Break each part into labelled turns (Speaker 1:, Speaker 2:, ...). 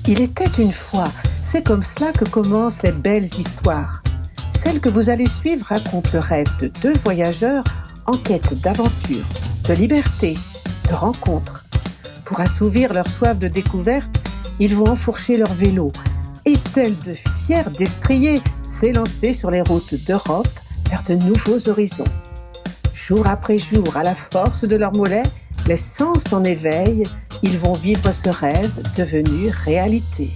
Speaker 1: Il était une fois, c'est comme cela que commencent les belles histoires. Celle que vous allez suivre raconte le rêve de deux voyageurs en quête d'aventure, de liberté, de rencontres. Pour assouvir leur soif de découverte, ils vont enfourcher leur vélo et, tels de fiers destriers, s'élancer sur les routes d'Europe vers de nouveaux horizons. Jour après jour, à la force de leurs mollets, les sens en éveil, ils vont vivre ce rêve devenu réalité.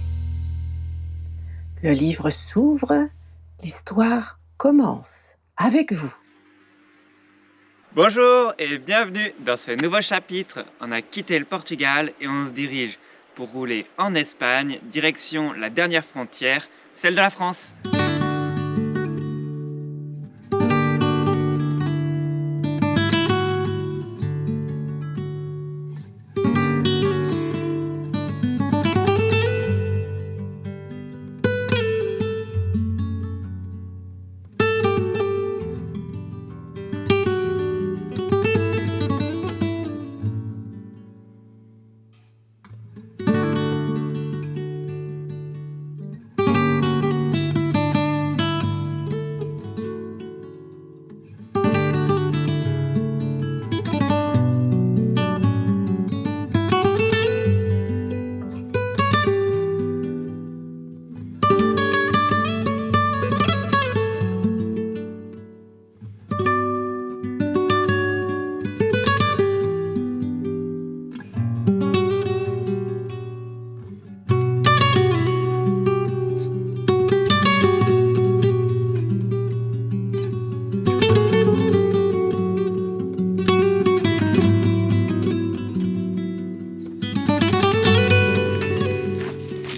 Speaker 1: Le livre s'ouvre, l'histoire commence avec vous.
Speaker 2: Bonjour et bienvenue dans ce nouveau chapitre. On a quitté le Portugal et on se dirige pour rouler en Espagne, direction la dernière frontière, celle de la France.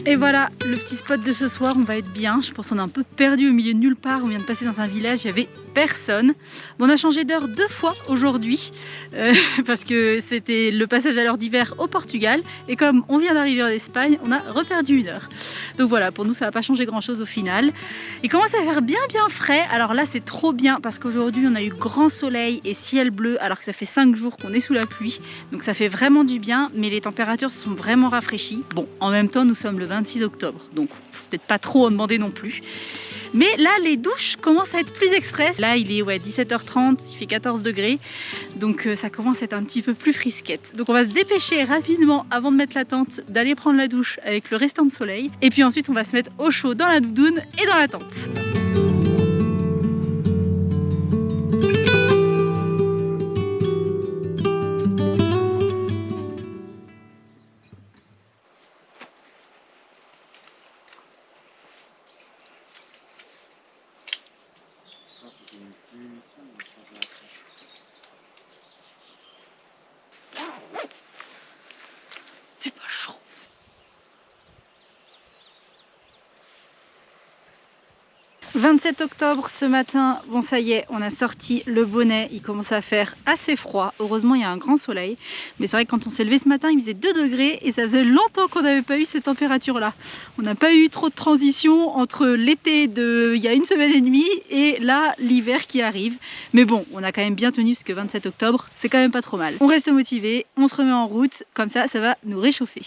Speaker 3: Et voilà, le petit spot de ce soir, on va être bien. Je pense qu'on est un peu perdu au milieu de nulle part. On vient de passer dans un village, il n'y avait personne. Bon, on a changé d'heure 2 fois aujourd'hui parce que c'était le passage à l'heure d'hiver au Portugal. Et comme on vient d'arriver en Espagne, on a reperdu 1 heure. Donc voilà, pour nous, ça va pas changer grand-chose au final. Il commence à faire bien frais. Alors là, c'est trop bien parce qu'aujourd'hui, on a eu grand soleil et ciel bleu alors que ça fait 5 jours qu'on est sous la pluie. Donc ça fait vraiment du bien, mais les températures se sont vraiment rafraîchies. Bon, en même temps, nous sommes le 26 octobre, donc peut-être pas trop en demander non plus. Mais là, les douches commencent à être plus express. Là, il est 17h30, il fait 14 degrés, donc ça commence à être un petit peu plus frisquette. Donc on va se dépêcher rapidement avant de mettre la tente, d'aller prendre la douche avec le restant de soleil. Et puis ensuite, on va se mettre au chaud dans la doudoune et dans la tente. C'est pas chaud. « 27 octobre ce matin, bon ça y est, on a sorti le bonnet, il commence à faire assez froid, heureusement il y a un grand soleil, mais c'est vrai que quand on s'est levé ce matin il faisait 2 degrés et ça faisait longtemps qu'on n'avait pas eu ces températures là. On n'a pas eu trop de transition entre l'été de il y a 1 semaine et demie et là l'hiver qui arrive, mais bon on a quand même bien tenu parce que 27 octobre c'est quand même pas trop mal. On reste motivé, on se remet en route, comme ça va nous réchauffer.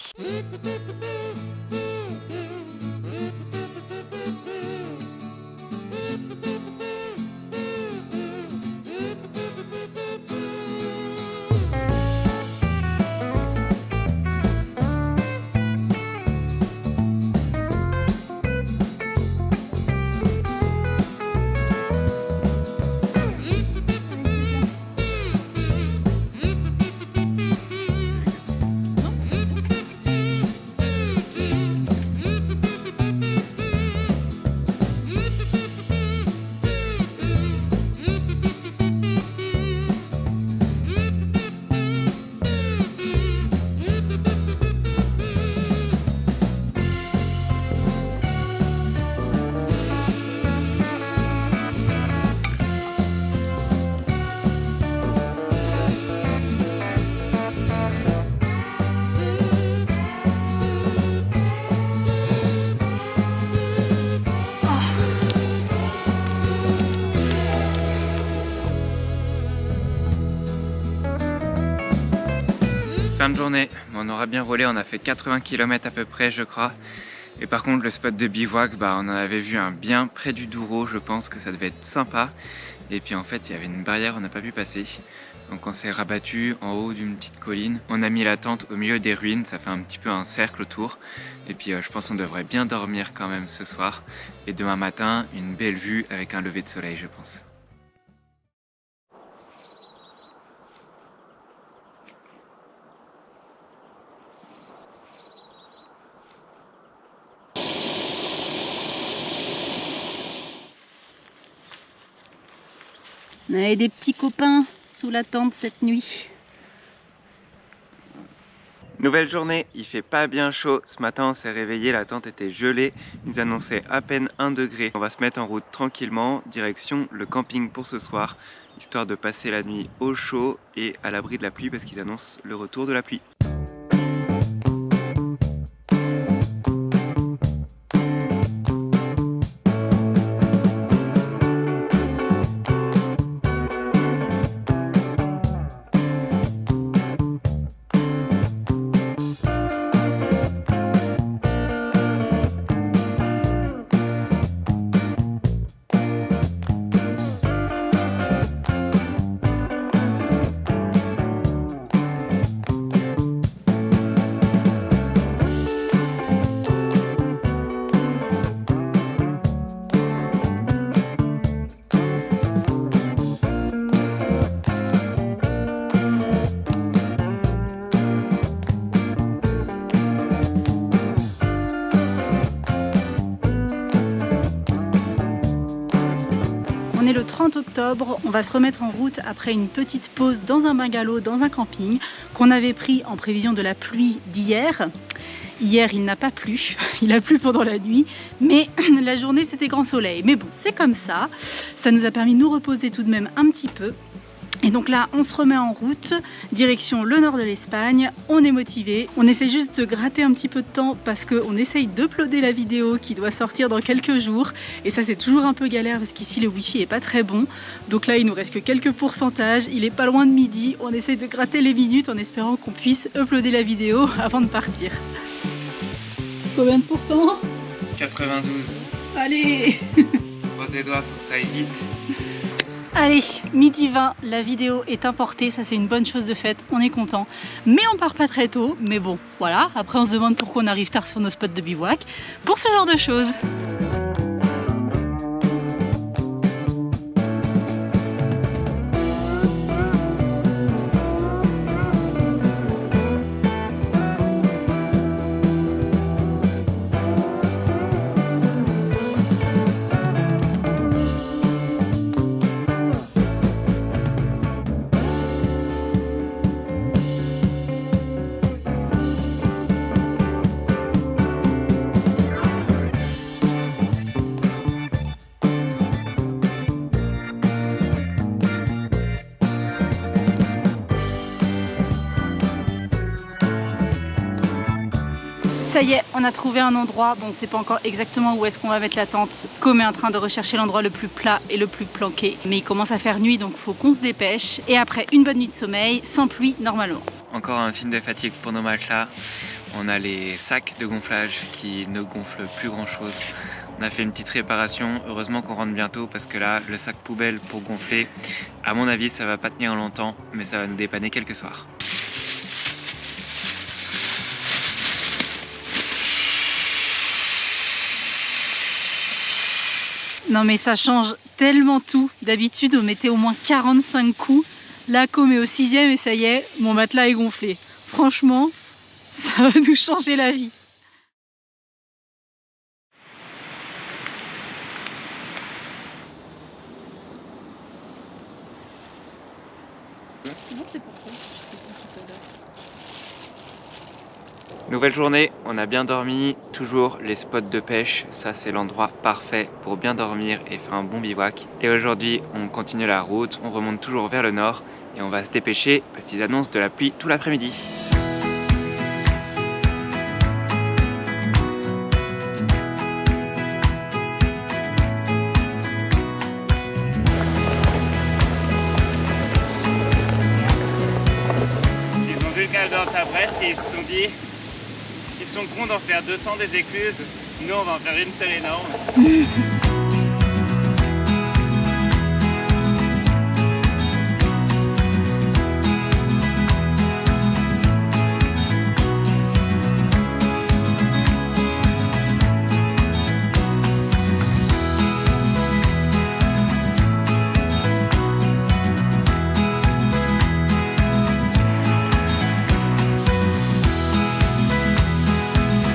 Speaker 2: Fin de journée, on aura bien roulé, on a fait 80 km à peu près je crois. Et par contre le spot de bivouac, on en avait vu un bien près du Douro, je pense que ça devait être sympa. Et puis en fait il y avait une barrière, on n'a pas pu passer. Donc on s'est rabattu en haut d'une petite colline. On a mis la tente au milieu des ruines, ça fait un petit peu un cercle autour. Et puis je pense qu'on devrait bien dormir quand même ce soir. Et demain matin, une belle vue avec un lever de soleil je pense.
Speaker 3: On avait des petits copains sous la tente cette nuit.
Speaker 2: Nouvelle journée, il fait pas bien chaud. Ce matin on s'est réveillé, la tente était gelée. Ils nous annonçaient à peine 1 degré. On va se mettre en route tranquillement, direction le camping pour ce soir, histoire de passer la nuit au chaud et à l'abri de la pluie parce qu'ils annoncent le retour de la pluie.
Speaker 3: On est le 30 octobre, on va se remettre en route après une petite pause dans un bungalow, dans un camping qu'on avait pris en prévision de la pluie d'hier. Hier il n'a pas plu, il a plu pendant la nuit, mais la journée c'était grand soleil. Mais bon, c'est comme ça, ça nous a permis de nous reposer tout de même un petit peu. Et donc là, on se remet en route, direction le nord de l'Espagne. On est motivé, on essaie juste de gratter un petit peu de temps parce qu'on essaye d'uploader la vidéo qui doit sortir dans quelques jours. Et ça, c'est toujours un peu galère parce qu'ici, le wifi est pas très bon. Donc là, il nous reste que quelques pourcentages. Il est pas loin de midi. On essaie de gratter les minutes en espérant qu'on puisse uploader la vidéo avant de partir. Combien de pourcents ?
Speaker 2: 92.
Speaker 3: Allez.
Speaker 2: Croise les doigts pour que ça aille vite.
Speaker 3: Allez, midi 20, la vidéo est importée, ça c'est une bonne chose de faite, on est content. Mais on part pas très tôt, mais bon, voilà. Après on se demande pourquoi on arrive tard sur nos spots de bivouac. Pour ce genre de choses. Ça y est, on a trouvé un endroit. Bon, on sait pas encore exactement où est-ce qu'on va mettre la tente. Com est en train de rechercher l'endroit le plus plat et le plus planqué. Mais il commence à faire nuit, donc il faut qu'on se dépêche. Et après, une bonne nuit de sommeil, sans pluie normalement.
Speaker 2: Encore un signe de fatigue pour nos matelas. On a les sacs de gonflage qui ne gonflent plus grand chose. On a fait une petite réparation, heureusement qu'on rentre bientôt parce que là, le sac poubelle pour gonfler, à mon avis, ça va pas tenir longtemps, mais ça va nous dépanner quelques soirs.
Speaker 3: Non mais ça change tellement tout. D'habitude on mettait au moins 45 coups. Là Com est au 6e et ça y est, mon matelas est gonflé. Franchement, ça va nous changer la vie. Non, c'est parfait.
Speaker 2: Nouvelle journée, on a bien dormi, toujours les spots de pêche, ça c'est l'endroit parfait pour bien dormir et faire un bon bivouac. Et aujourd'hui on continue la route, on remonte toujours vers le nord et on va se dépêcher parce qu'ils annoncent de la pluie tout l'après-midi. Ils ont vu le cadre dans ta brèche et ils se sont dit, ils sont cons d'en faire 200 des écluses, nous on va en faire une seule énorme.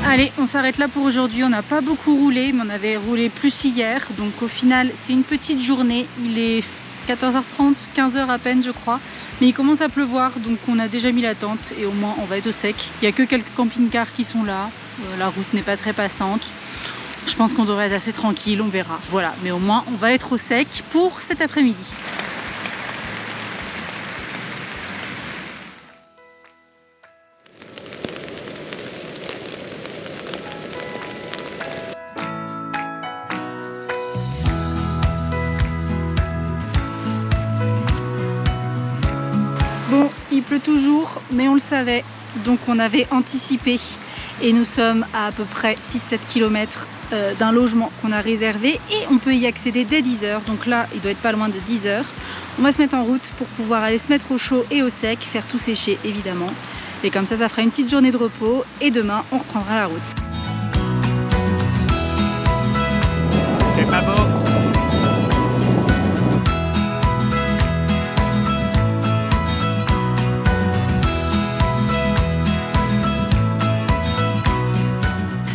Speaker 3: Allez, on s'arrête là pour aujourd'hui. On n'a pas beaucoup roulé, mais on avait roulé plus hier. Donc au final, c'est une petite journée. Il est 14h30, 15h à peine je crois. Mais il commence à pleuvoir, donc on a déjà mis la tente et au moins on va être au sec. Il n'y a que quelques camping-cars qui sont là. La route n'est pas très passante. Je pense qu'on devrait être assez tranquille, on verra. Voilà, mais au moins on va être au sec pour cet après-midi. Bon, il pleut toujours, mais on le savait, donc on avait anticipé. Et nous sommes à peu près 6-7 km d'un logement qu'on a réservé et on peut y accéder dès 10h. Donc là, il doit être pas loin de 10h. On va se mettre en route pour pouvoir aller se mettre au chaud et au sec, faire tout sécher évidemment. Et comme ça fera une petite journée de repos et demain, on reprendra la route.
Speaker 2: C'est pas beau.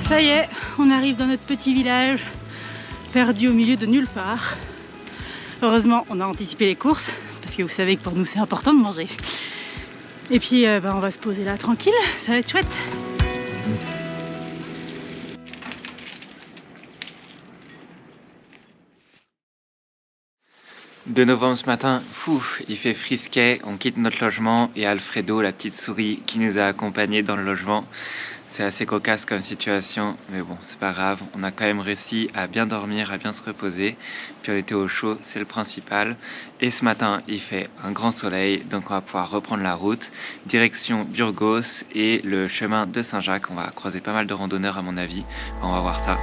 Speaker 3: Ça y est, on arrive dans notre petit village, perdu au milieu de nulle part. Heureusement, on a anticipé les courses, parce que vous savez que pour nous c'est important de manger. Et puis on va se poser là tranquille, ça va être chouette.
Speaker 2: De novembre ce matin, il fait frisquet, on quitte notre logement et Alfredo, la petite souris qui nous a accompagnés dans le logement. C'est assez cocasse comme situation, mais bon, c'est pas grave. On a quand même réussi à bien dormir, à bien se reposer. Puis on était au chaud, c'est le principal. Et ce matin, il fait un grand soleil, donc on va pouvoir reprendre la route. Direction Burgos et le chemin de Saint-Jacques. On va croiser pas mal de randonneurs à mon avis. On va voir ça.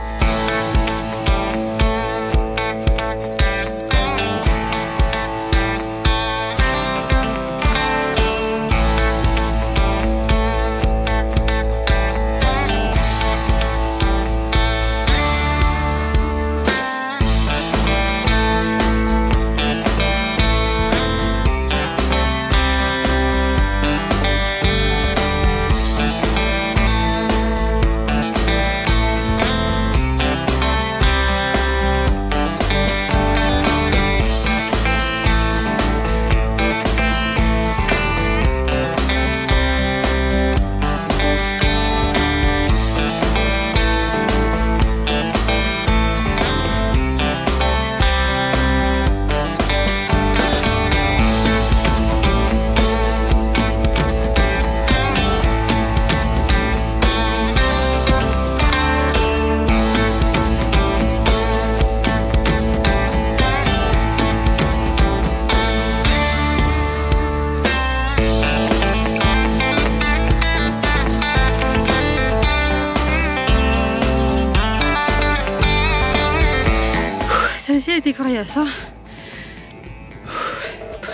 Speaker 3: Celle-ci a été coriace, hein.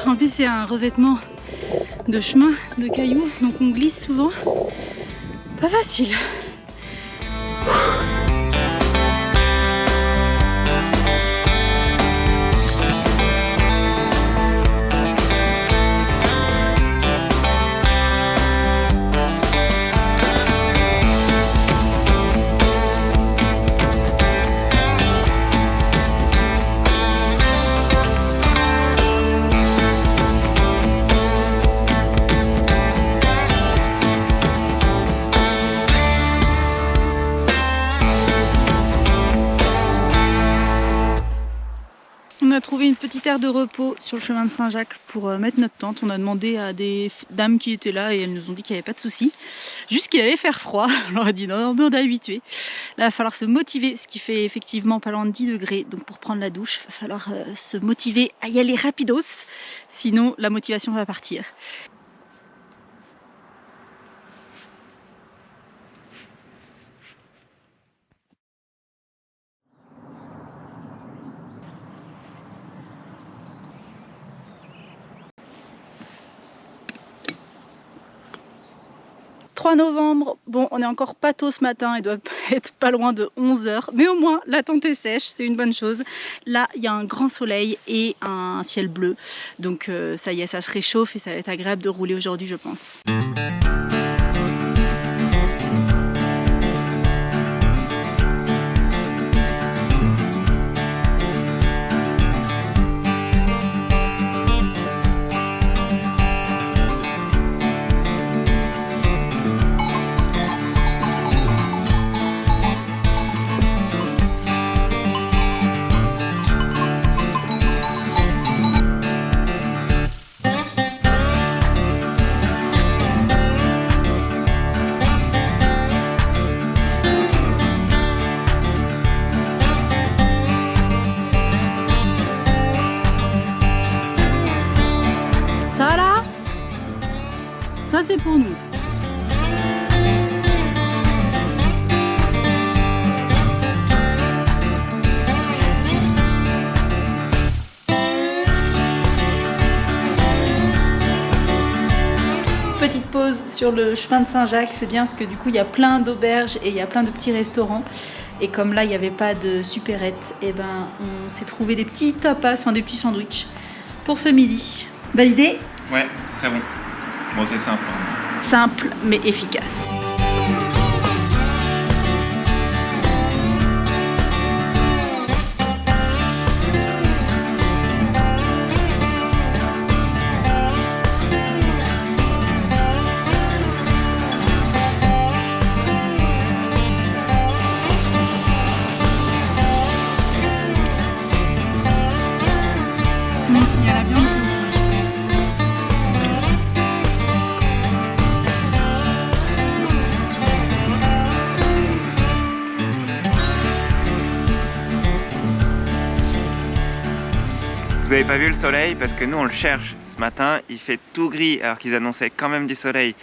Speaker 3: En plus c'est un revêtement de chemin, de cailloux, donc on glisse souvent. Pas facile. On a trouvé une petite aire de repos sur le chemin de Saint-Jacques pour mettre notre tente. On a demandé à des dames qui étaient là et elles nous ont dit qu'il n'y avait pas de souci. Juste qu'il allait faire froid. On leur a dit non, mais on est habitué. Là, il va falloir se motiver, ce qui fait effectivement pas loin de 10 degrés. Donc pour prendre la douche, il va falloir se motiver à y aller rapidos. Sinon, la motivation va partir. 3 novembre, bon on est encore pas tôt ce matin, il doit être pas loin de 11 h, mais au moins la tente est sèche, c'est une bonne chose. Là il y a un grand soleil et un ciel bleu, donc ça y est, ça se réchauffe et ça va être agréable de rouler aujourd'hui je pense. Ça c'est pour nous. Petite pause sur le chemin de Saint-Jacques, c'est bien parce que du coup il y a plein d'auberges et il y a plein de petits restaurants. Et comme là il n'y avait pas de supérette, et ben on s'est trouvé des petits tapas, enfin des petits sandwichs pour ce midi. Validé?
Speaker 2: Ouais, très bon. Bon, c'est simple.
Speaker 3: Simple mais efficace. Il y a la viande.
Speaker 2: Vous avez pas vu le soleil parce que nous on le cherche. Ce matin il fait tout gris alors qu'ils annonçaient quand même du soleil.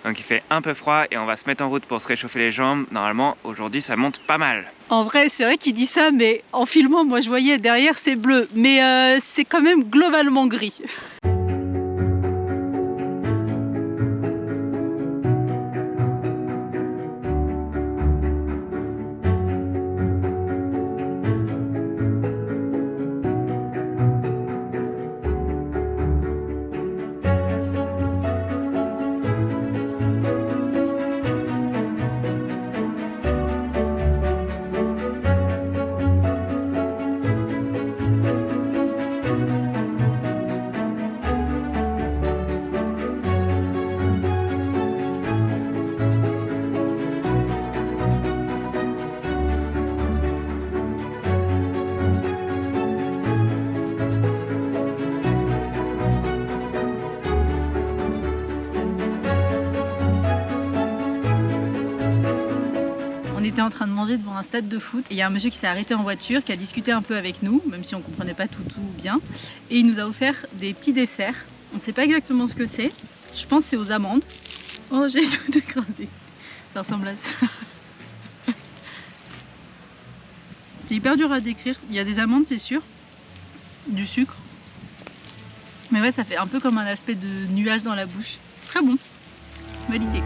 Speaker 2: Donc il fait un peu froid et on va se mettre en route pour se réchauffer les jambes. Normalement aujourd'hui ça monte pas mal.
Speaker 3: En vrai c'est vrai qu'il dit ça, mais en filmant moi je voyais derrière c'est bleu, mais c'est quand même globalement gris. On était en train de manger devant un stade de foot et il y a un monsieur qui s'est arrêté en voiture, qui a discuté un peu avec nous, même si on comprenait pas tout bien, et il nous a offert des petits desserts. On ne sait pas exactement ce que c'est, je pense que c'est aux amandes. Oh j'ai tout écrasé, ça ressemble à ça. C'est hyper dur à décrire, il y a des amandes c'est sûr, du sucre, mais ouais ça fait un peu comme un aspect de nuage dans la bouche, c'est très bon, validé.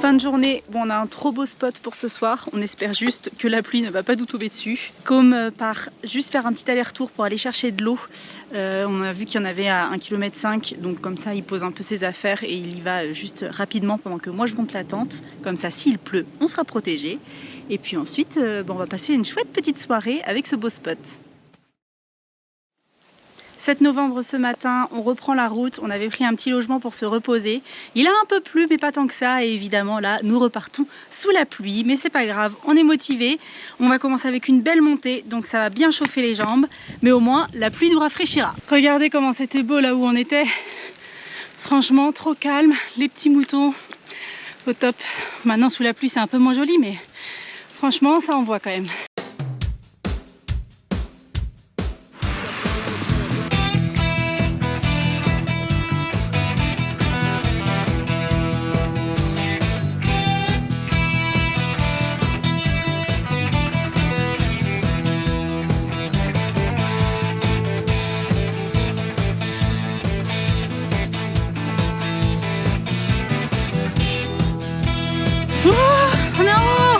Speaker 3: Fin de journée, bon, on a un trop beau spot pour ce soir, on espère juste que la pluie ne va pas nous tomber dessus. Comme par juste faire un petit aller-retour pour aller chercher de l'eau, on a vu qu'il y en avait à 1,5 km, donc comme ça il pose un peu ses affaires et il y va juste rapidement pendant que moi je monte la tente. Comme ça s'il pleut, on sera protégé. Et puis ensuite, bon, on va passer une chouette petite soirée avec ce beau spot. 7 novembre ce matin, on reprend la route. On avait pris un petit logement pour se reposer. Il a un peu plu, mais pas tant que ça. Et évidemment, là, nous repartons sous la pluie. Mais c'est pas grave, on est motivés. On va commencer avec une belle montée, donc ça va bien chauffer les jambes. Mais au moins, la pluie nous rafraîchira. Regardez comment c'était beau là où on était. Franchement, trop calme. Les petits moutons, au top. Maintenant, sous la pluie, c'est un peu moins joli, mais franchement, ça envoie quand même. On est en haut!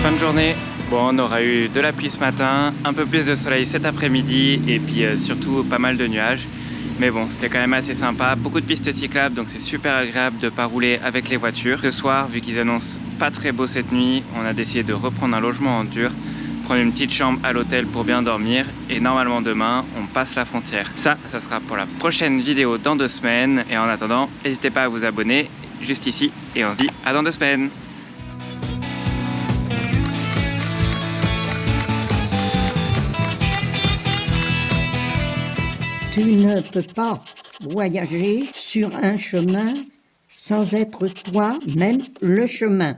Speaker 2: Fin de journée, bon, on aura eu de la pluie ce matin, un peu plus de soleil cet après-midi et puis surtout pas mal de nuages. Mais bon, c'était quand même assez sympa, beaucoup de pistes cyclables, donc c'est super agréable de ne pas rouler avec les voitures. Ce soir, vu qu'ils annoncent pas très beau cette nuit, on a décidé de reprendre un logement en dur, prendre une petite chambre à l'hôtel pour bien dormir et normalement demain, on passe la frontière. Ça sera pour la prochaine vidéo dans 2 semaines et en attendant, n'hésitez pas à vous abonner juste ici et on se dit à dans 2 semaines.
Speaker 4: Tu ne peux pas voyager sur un chemin sans être toi-même le chemin.